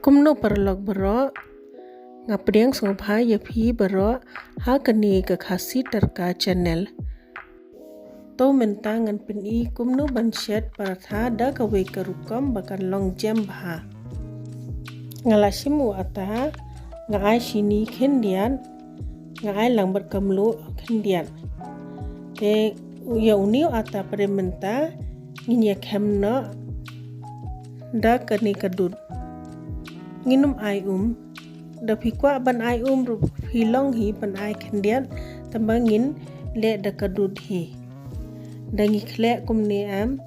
Kumno perlok bero ngapriang songpha ya phi bero ha kani ka khasi terka channel to menta ngan pin I kumno banshet paratha da ka we karukom bakan long jam bha ngala shimu ata nga ai shini khendian nga ai langbar kamlo khendian te ya uniu ata pare menta nginya khemno da kani kadut nginum ai da phikwa ban ai ru hilong hi ban ai khendian tambangin le da kadut hi dangi khle kumni am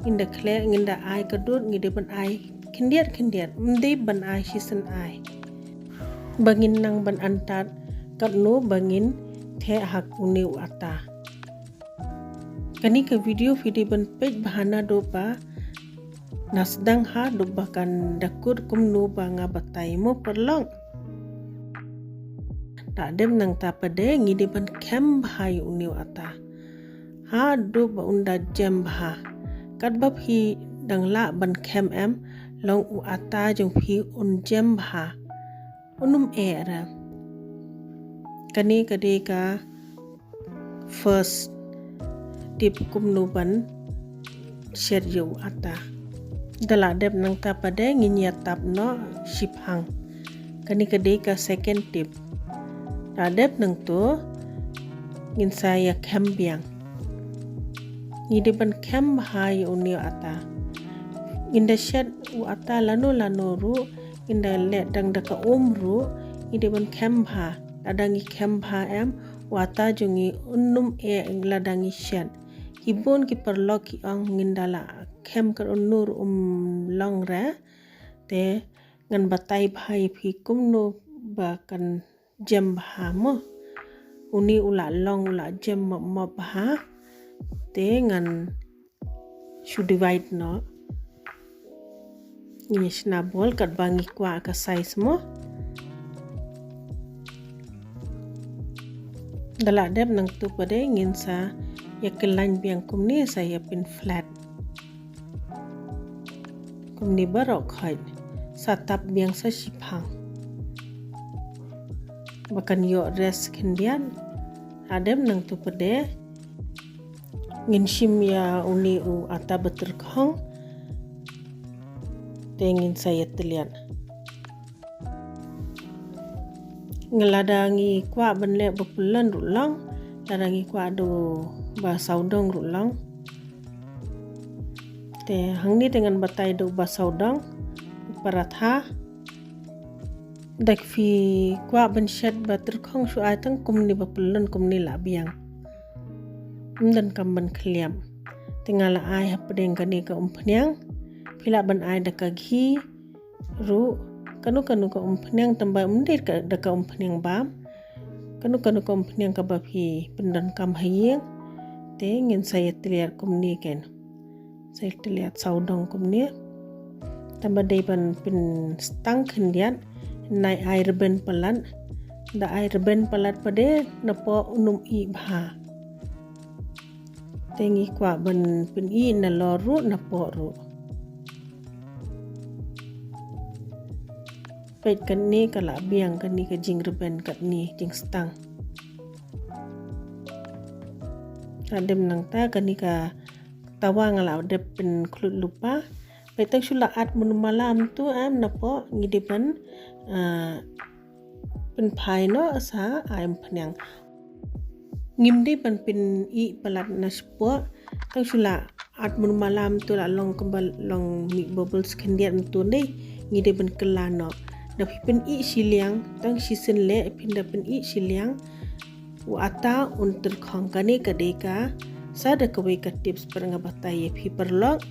inda khle nginda ai kadut ngide ban ai khendian mdi ban ai shisen ai bangin nang ban antat katno bangin the hak uniu ata kani ka video ban page bahana do pa nasdang ha dubakan dakur kumnu banga batai mo perlong tak dem nang tapade ngidi ban kem bahai uniu ata ha do ba unda jam bah kat bab hi dang la ban kem em long u ata jong phi un jam bah unum era kani kadeka first tip kumnu ban share yu ata dala dep nang tapade nginya tap no shiphang kani kadeka second tip da dep nang to ngin saya kembiang ngide ban kem bahai unio ata inda shed u ata lano ru inda le dang daka ru ngide ban kem bha adangi kem bha em wata jungi unnum ladangi shed kibon ki perlok ki ang ngindala kem kar unur long ra te ngan batai bhai phi kumno ba kan jam bha mo uni ula long ula jam mo bha te ngan should divide no ni snabol kat bangi kwa ka size mo dala dep nang tu pade ngin sa yakelan biang kumni saya pin flat kumni barok khai satap biang sa shiphang bakan yo res kendian adem nang tu pade ngin shim ya uni u ata betul khong tengin saya telian ngeladangi kwa benle bepulan rulang ladangi kwa do ba saudong rulang te hangni dengan batai do ba saudong paratha dak fi kwa ban shed batur khong shu atang kumni bepulan kumni la biang dan kamban khliam tingala ai hapdeng kani ka umpnyang phila ban ai daka ghi ru kanu ka umpnyang tamba umdir ka daka umpnyang bam kanu ka umpnyang ka bapi pendan kam hayeng te ngin saya teliat kumni ken saya teliat saudong kumni tamba dei ban pin stang khendian nai air ben pelan da air ben pelat pade napo unum I bha tengi kwa ban pin I na loru napo ru pet kan ni kala biang kan ni ka jing reben kat ni jing stang adem nang ta kan ni ka tawang ala de pen klut lupa petang shula at mun malam tu am napo ngidipan pen phai no sa am phanyang ngimdi pan pin I palat naspo tang shula at mun malam tu la long kembal long mi bubbles kendian tu ni ngidipan kelano da pin I siliang tang sisen le pin da pin I siliang ata unter khong kani kadeka sada kawe ka tips per ngabatai phi perlok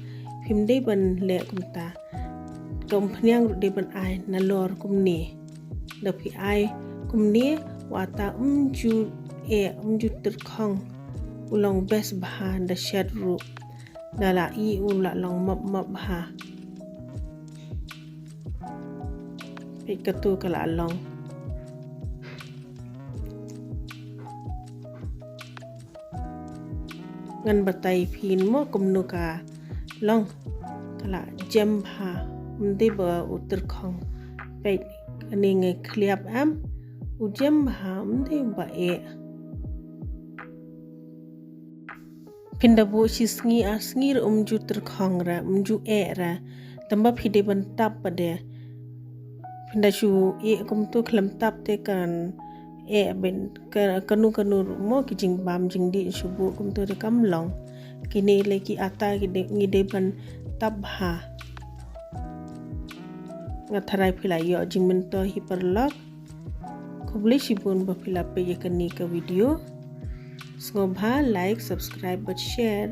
phimde ban le kumta kompanyang de ban ai na lor kumni da phi ai kumni wata umju ter khong ulong bes bha da shed ru dala I ula long map bha ikatu kala long ngan batai phin mo kumnu ka long kala jam bha mde ba uterkhong pe kaninge kliap am ujem ha mde ba e pinda bo shisngi asngir umju terkhong ra umju e ra tamba phide ban tap pade pinda chu e kum tu khlam tap te kan e ben kanu mo ki jing bam jing di shubu kum tu de kam long kini le ki ata ki de ngi de ban tap ha ngatharai phila yo jing men to hi perlok khobli shibun ba phila pe ye kani ka video sngo bha like subscribe but share